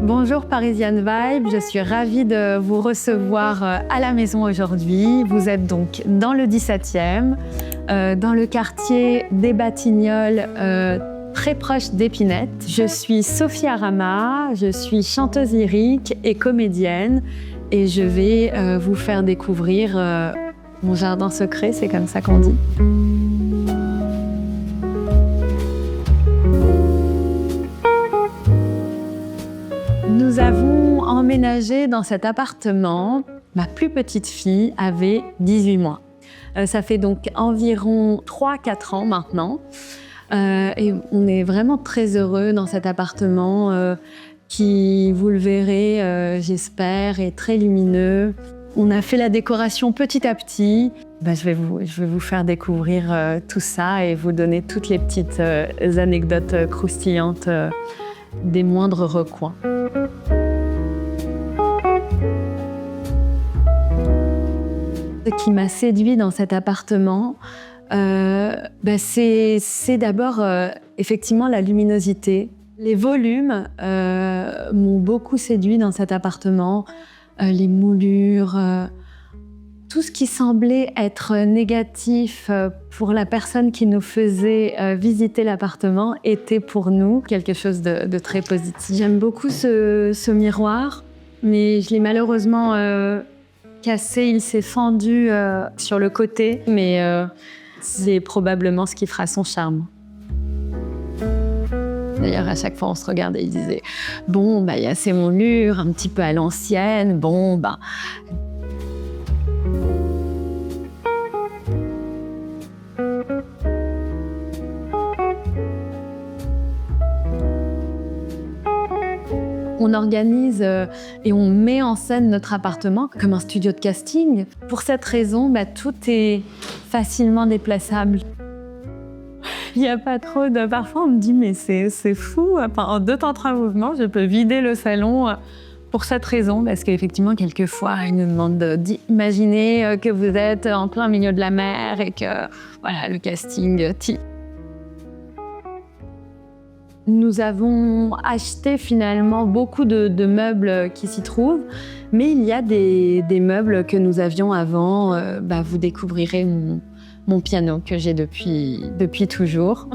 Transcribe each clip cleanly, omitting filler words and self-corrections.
Bonjour Parisian Vibe, je suis ravie de vous recevoir à la maison aujourd'hui. Vous êtes donc dans le 17e, dans le quartier des Batignolles, très proche d'Épinette. Je suis Sophie Arama, je suis chanteuse lyrique et comédienne et je vais vous faire découvrir mon jardin secret, c'est comme ça qu'on dit. Nous avons emménagé dans cet appartement. Ma plus petite fille avait 18 mois. Ça fait donc environ 3-4 ans maintenant. Et on est vraiment très heureux dans cet appartement qui, vous le verrez, j'espère, est très lumineux. On a fait la décoration petit à petit. Je vais vous faire découvrir tout ça et vous donner toutes les petites anecdotes croustillantes des moindres recoins. Ce qui m'a séduit dans cet appartement, c'est d'abord effectivement la luminosité. Les volumes m'ont beaucoup séduit dans cet appartement, les moulures, tout ce qui semblait être négatif pour la personne qui nous faisait visiter l'appartement était pour nous quelque chose de très positif. J'aime beaucoup ce miroir, mais je l'ai malheureusement cassé, il s'est fendu sur le côté, mais c'est probablement ce qui fera son charme. D'ailleurs, à chaque fois, on se regardait et il disait « Bon, il y a ces moulures un petit peu à l'ancienne, bon, ». On organise et on met en scène notre appartement comme un studio de casting. Pour cette raison, tout est facilement déplaçable. Il n'y a pas trop de... Parfois, on me dit « mais c'est fou, en 2 temps 3 mouvements, je peux vider le salon ». Pour cette raison, parce qu'effectivement, quelquefois, ils nous demandent d'imaginer que vous êtes en plein milieu de la mer et que voilà, le casting... Nous avons acheté finalement beaucoup de meubles qui s'y trouvent, mais il y a des meubles que nous avions avant. Vous découvrirez mon piano que j'ai depuis toujours,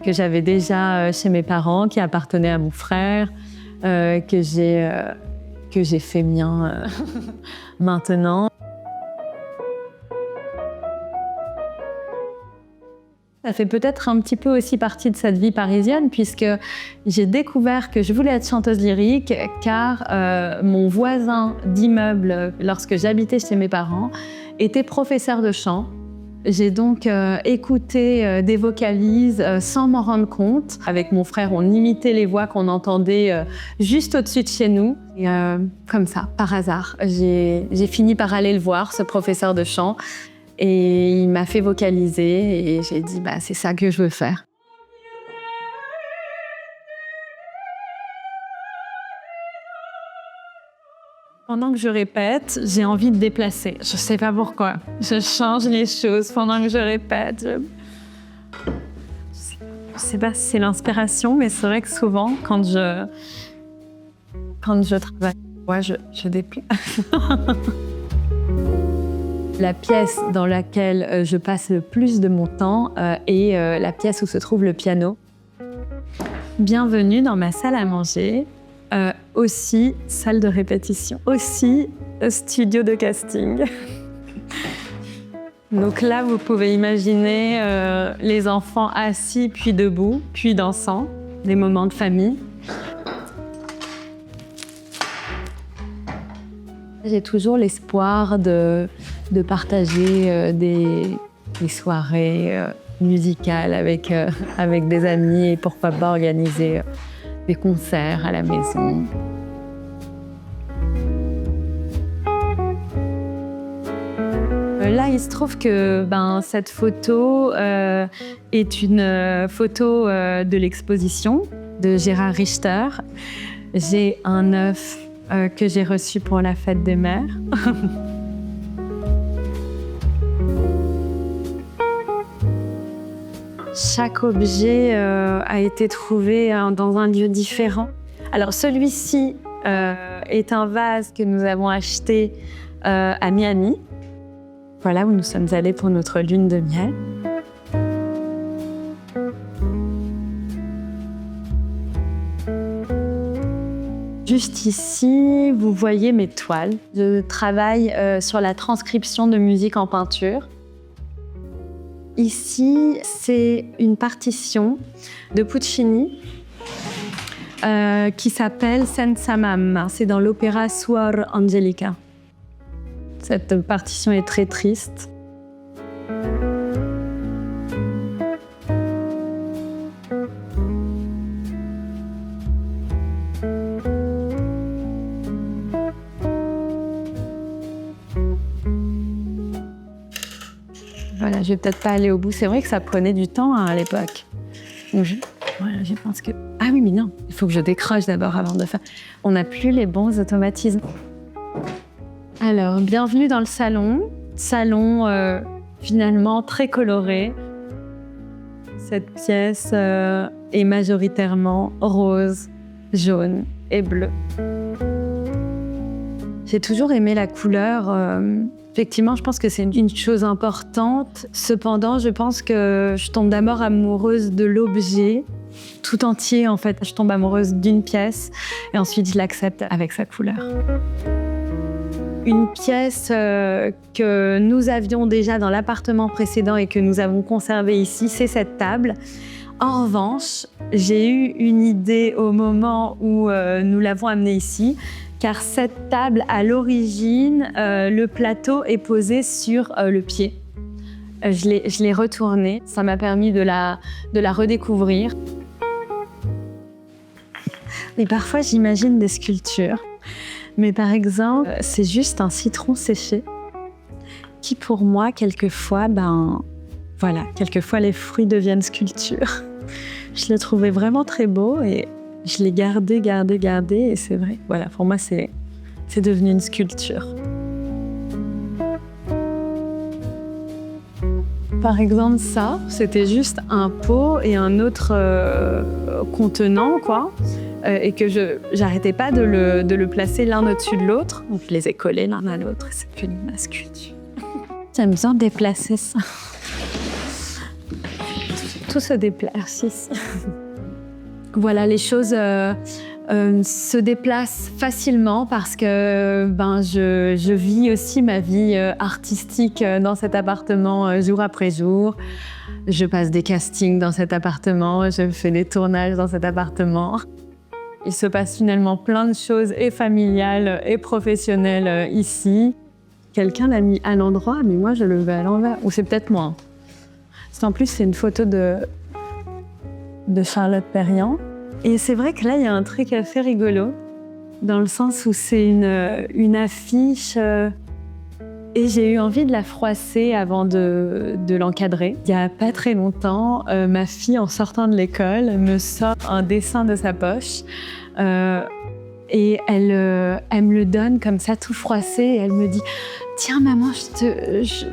que j'avais déjà chez mes parents, qui appartenait à mon frère, que j'ai fait mien maintenant. Ça fait peut-être un petit peu aussi partie de cette vie parisienne puisque j'ai découvert que je voulais être chanteuse lyrique car mon voisin d'immeuble, lorsque j'habitais chez mes parents, était professeur de chant. J'ai donc écouté des vocalises sans m'en rendre compte. Avec mon frère, on imitait les voix qu'on entendait juste au-dessus de chez nous. Et comme ça, par hasard, j'ai fini par aller le voir, ce professeur de chant. Et il m'a fait vocaliser et j'ai dit c'est ça que je veux faire. Pendant que je répète, j'ai envie de déplacer. Je sais pas pourquoi. Je change les choses pendant que je répète. Je sais pas si c'est l'inspiration, mais c'est vrai que souvent, quand je travaille, je déplace. La pièce dans laquelle je passe le plus de mon temps est la pièce où se trouve le piano. Bienvenue dans ma salle à manger, aussi salle de répétition, aussi studio de casting. Donc là, vous pouvez imaginer les enfants assis, puis debout, puis dansant, des moments de famille. J'ai toujours l'espoir de partager des soirées musicales avec des amis et pourquoi pas organiser des concerts à la maison. Là, il se trouve que cette photo est une photo de l'exposition de Gérard Richter. J'ai un œuf que j'ai reçu pour la fête des mères. Chaque objet a été trouvé dans un lieu différent. Alors celui-ci est un vase que nous avons acheté à Miami. Voilà où nous sommes allés pour notre lune de miel. Juste ici, vous voyez mes toiles. Je travaille sur la transcription de musique en peinture. Ici, c'est une partition de Puccini qui s'appelle Senza Mamma. C'est dans l'opéra Suor Angelica. Cette partition est très triste. Voilà, je vais peut-être pas aller au bout. C'est vrai que ça prenait du temps à l'époque. Voilà, je pense que... Ah oui, mais non, il faut que je décroche d'abord avant de faire... On n'a plus les bons automatismes. Alors, bienvenue dans le salon. Salon finalement très coloré. Cette pièce est majoritairement rose, jaune et bleu. J'ai toujours aimé la couleur. Effectivement, je pense que c'est une chose importante. Cependant, je pense que je tombe d'abord amoureuse de l'objet tout entier. En fait, je tombe amoureuse d'une pièce et ensuite je l'accepte avec sa couleur. Une pièce que nous avions déjà dans l'appartement précédent et que nous avons conservée ici, c'est cette table. En revanche, j'ai eu une idée au moment où nous l'avons amenée ici. Car cette table, à l'origine, le plateau est posé sur le pied. Je l'ai retournée, ça m'a permis de la redécouvrir. Mais parfois, j'imagine des sculptures. Mais par exemple, c'est juste un citron séché qui, pour moi, quelquefois, quelquefois les fruits deviennent sculptures. Je l'ai trouvé vraiment très beau et je l'ai gardé et c'est vrai. Voilà, pour moi, c'est devenu une sculpture. Par exemple, ça, c'était juste un pot et un autre contenant, quoi. Et que j'arrêtais pas de le placer l'un au-dessus de l'autre. Donc, je les ai collés l'un à l'autre et c'est devenu ma sculpture. J'aime bien déplacer ça. Tout se déplace ici. Voilà, les choses se déplacent facilement parce que je vis aussi ma vie artistique dans cet appartement jour après jour. Je passe des castings dans cet appartement, je fais des tournages dans cet appartement. Il se passe finalement plein de choses et familiales et professionnelles ici. Quelqu'un l'a mis à l'endroit, mais moi je le veux à l'envers. Ou c'est peut-être moi. En plus, c'est une photo de Charlotte Perriand. Et c'est vrai que là, il y a un truc assez rigolo, dans le sens où c'est une affiche et j'ai eu envie de la froisser avant de l'encadrer. Il n'y a pas très longtemps, ma fille, en sortant de l'école, me sort un dessin de sa poche et elle me le donne comme ça, tout froissé, et elle me dit « Tiens maman,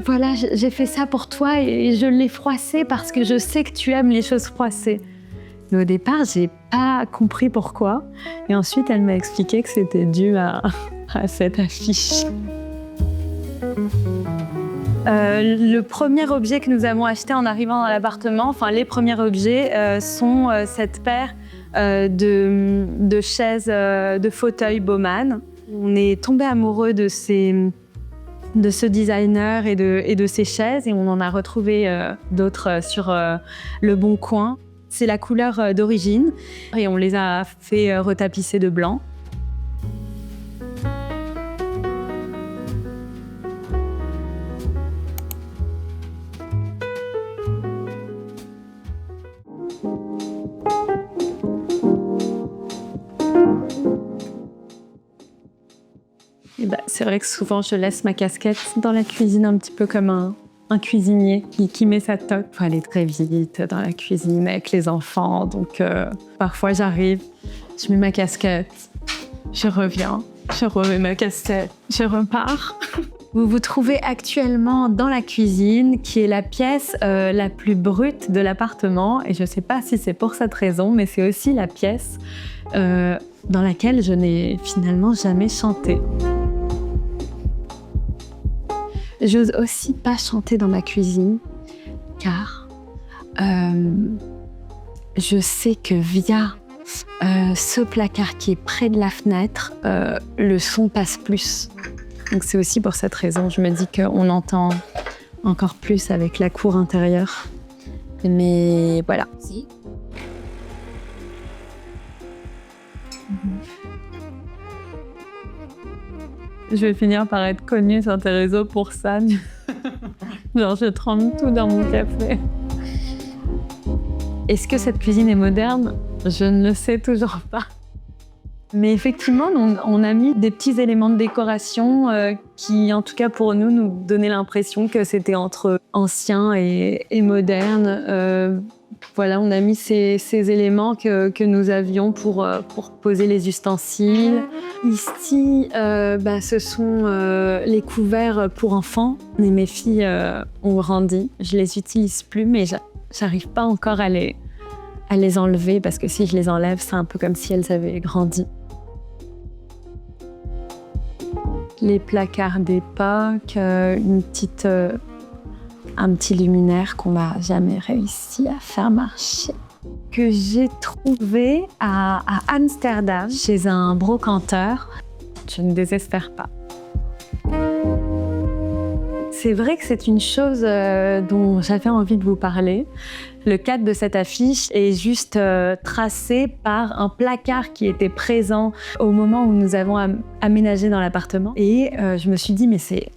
voilà, j'ai fait ça pour toi et je l'ai froissé parce que je sais que tu aimes les choses froissées. » Et au départ, j'ai pas compris pourquoi. Et ensuite, elle m'a expliqué que c'était dû à cette affiche. Le premier objet que nous avons acheté en arrivant dans l'appartement, enfin les premiers objets, sont cette paire de chaises, de fauteuils Baumann. On est tombé amoureux de ce designer et de ces chaises et on en a retrouvé d'autres sur Le Bon Coin. C'est la couleur d'origine et on les a fait retapisser de blanc. C'est vrai que souvent je laisse ma casquette dans la cuisine un petit peu comme un cuisinier qui met sa toque. Il faut aller très vite dans la cuisine avec les enfants. Donc parfois j'arrive, je mets ma casquette, je reviens, je remets ma casquette, je repars. Vous vous trouvez actuellement dans la cuisine, qui est la pièce la plus brute de l'appartement. Et je ne sais pas si c'est pour cette raison, mais c'est aussi la pièce dans laquelle je n'ai finalement jamais chanté. J'ose aussi pas chanter dans ma cuisine, car je sais que via ce placard qui est près de la fenêtre, le son passe plus. Donc c'est aussi pour cette raison, je me dis qu'on entend encore plus avec la cour intérieure. Mais voilà. Si. Je vais finir par être connue sur tes réseaux pour ça. Genre, je trempe tout dans mon café. Est-ce que cette cuisine est moderne ? Je ne le sais toujours pas. Mais effectivement, on a mis des petits éléments de décoration qui, en tout cas pour nous, nous donnaient l'impression que c'était entre ancien et moderne. Voilà, on a mis ces éléments que nous avions pour poser les ustensiles. Ici, ce sont les couverts pour enfants. Mais mes filles ont grandi. Je les utilise plus, mais j'arrive pas encore à les enlever parce que si je les enlève, c'est un peu comme si elles avaient grandi. Les placards d'époque, un petit luminaire qu'on n'a jamais réussi à faire marcher, que j'ai trouvé à Amsterdam chez un brocanteur. Je ne désespère pas. C'est vrai que c'est une chose dont j'avais envie de vous parler. Le cadre de cette affiche est juste tracé par un placard qui était présent au moment où nous avons aménagé dans l'appartement. Et je me suis dit, mais c'est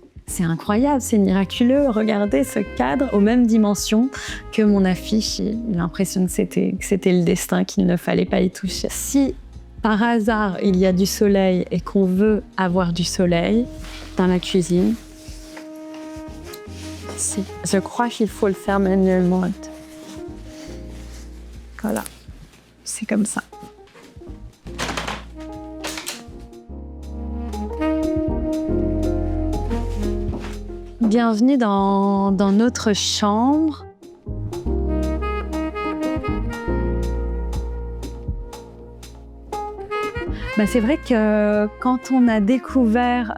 incroyable, c'est miraculeux. Regardez ce cadre aux mêmes dimensions que mon affiche. J'ai l'impression que c'était le destin, qu'il ne fallait pas y toucher. Si par hasard il y a du soleil et qu'on veut avoir du soleil dans la cuisine, si, je crois qu'il faut le faire manuellement. Voilà, c'est comme ça. Bienvenue dans notre chambre. C'est vrai que quand on a découvert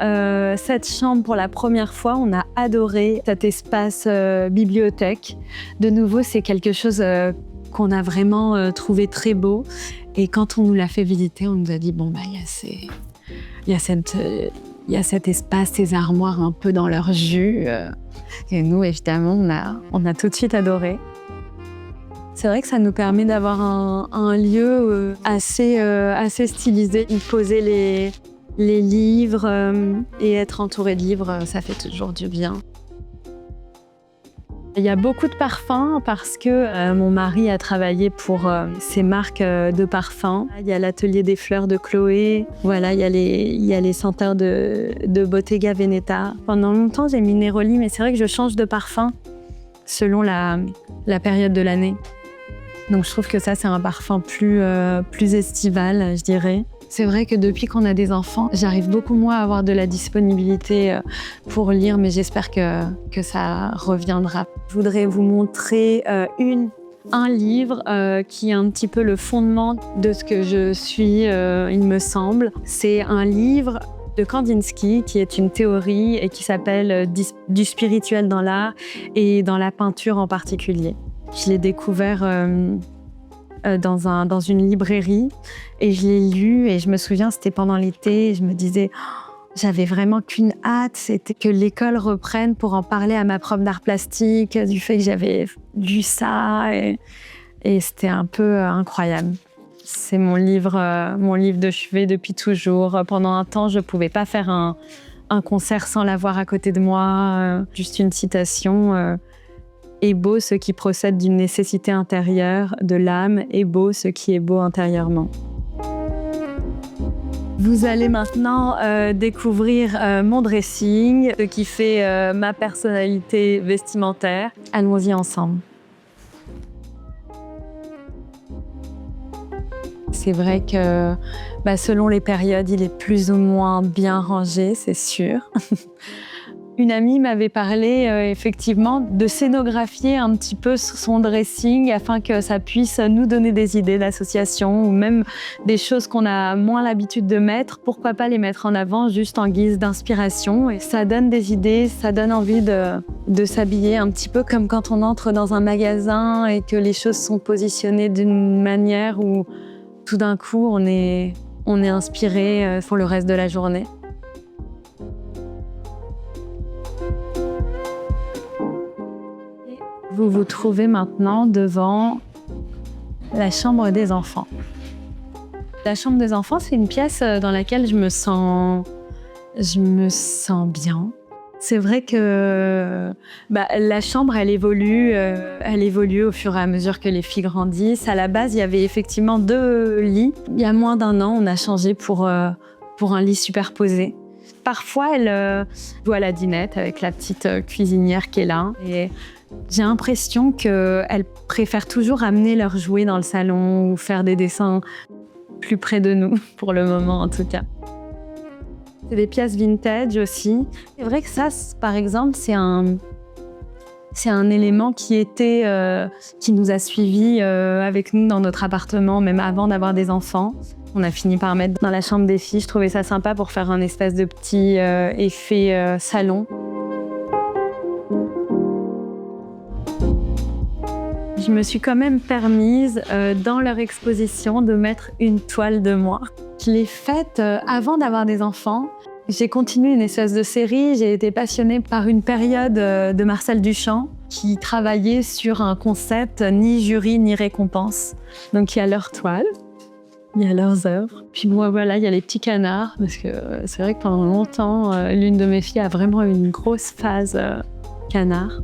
cette chambre pour la première fois, on a adoré cet espace bibliothèque. De nouveau, c'est quelque chose qu'on a vraiment trouvé très beau. Et quand on nous l'a fait visiter, on nous a dit il y a cet espace, ces armoires un peu dans leur jus. Et nous, évidemment, on a tout de suite adoré. C'est vrai que ça nous permet d'avoir un lieu assez stylisé. Poser les livres et être entouré de livres, ça fait toujours du bien. Il y a beaucoup de parfums parce que mon mari a travaillé pour ces marques de parfums. Il y a l'atelier des fleurs de Chloé. Voilà, il y a les senteurs de Bottega Veneta. Pendant longtemps, j'ai mis Neroli, mais c'est vrai que je change de parfum selon la période de l'année. Donc je trouve que ça, c'est un parfum plus estival, je dirais. C'est vrai que depuis qu'on a des enfants, j'arrive beaucoup moins à avoir de la disponibilité pour lire, mais j'espère que ça reviendra. Je voudrais vous montrer un livre qui est un petit peu le fondement de ce que je suis, il me semble. C'est un livre de Kandinsky, qui est une théorie et qui s'appelle du spirituel dans l'art et dans la peinture en particulier. Je l'ai découvert dans une librairie et je l'ai lu et je me souviens, c'était pendant l'été et je me disais, j'avais vraiment qu'une hâte, c'était que l'école reprenne pour en parler à ma prof d'art plastique, du fait que j'avais lu ça et c'était un peu incroyable. C'est mon livre de chevet depuis toujours. Pendant un temps, je ne pouvais pas faire un concert sans l'avoir à côté de moi. Juste une citation. Est beau ce qui procède d'une nécessité intérieure de l'âme, est beau ce qui est beau intérieurement. Vous allez maintenant découvrir mon dressing, ce qui fait ma personnalité vestimentaire. Allons-y ensemble. C'est vrai que selon les périodes, il est plus ou moins bien rangé, c'est sûr. Une amie m'avait parlé effectivement de scénographier un petit peu son dressing afin que ça puisse nous donner des idées d'association ou même des choses qu'on a moins l'habitude de mettre. Pourquoi pas les mettre en avant juste en guise d'inspiration. Et ça donne des idées, ça donne envie de s'habiller un petit peu comme quand on entre dans un magasin et que les choses sont positionnées d'une manière où tout d'un coup on est inspiré pour le reste de la journée. Vous vous trouvez maintenant devant la chambre des enfants. La chambre des enfants, c'est une pièce dans laquelle je me sens bien. C'est vrai que la chambre, elle évolue au fur et à mesure que les filles grandissent. À la base, il y avait effectivement 2 lits. Il y a moins d'1 an, on a changé pour un lit superposé. Parfois, elle joue à la dinette avec la petite cuisinière qui est là. Et j'ai l'impression qu'elles préfèrent toujours amener leurs jouets dans le salon ou faire des dessins plus près de nous, pour le moment en tout cas. C'est des pièces vintage aussi. C'est vrai que ça, par exemple, c'est un élément qui nous a suivis avec nous dans notre appartement, même avant d'avoir des enfants. On a fini par mettre dans la chambre des filles. Je trouvais ça sympa pour faire un espèce de petit effet salon. Je me suis quand même permise, dans leur exposition, de mettre une toile de moi. Je l'ai faite avant d'avoir des enfants. J'ai continué une espèce de série. J'ai été passionnée par une période de Marcel Duchamp qui travaillait sur un concept ni jury ni récompense. Donc il y a leur toile, il y a leurs œuvres. Puis moi, voilà, il y a les petits canards parce que c'est vrai que pendant longtemps, l'une de mes filles a vraiment eu une grosse phase canard.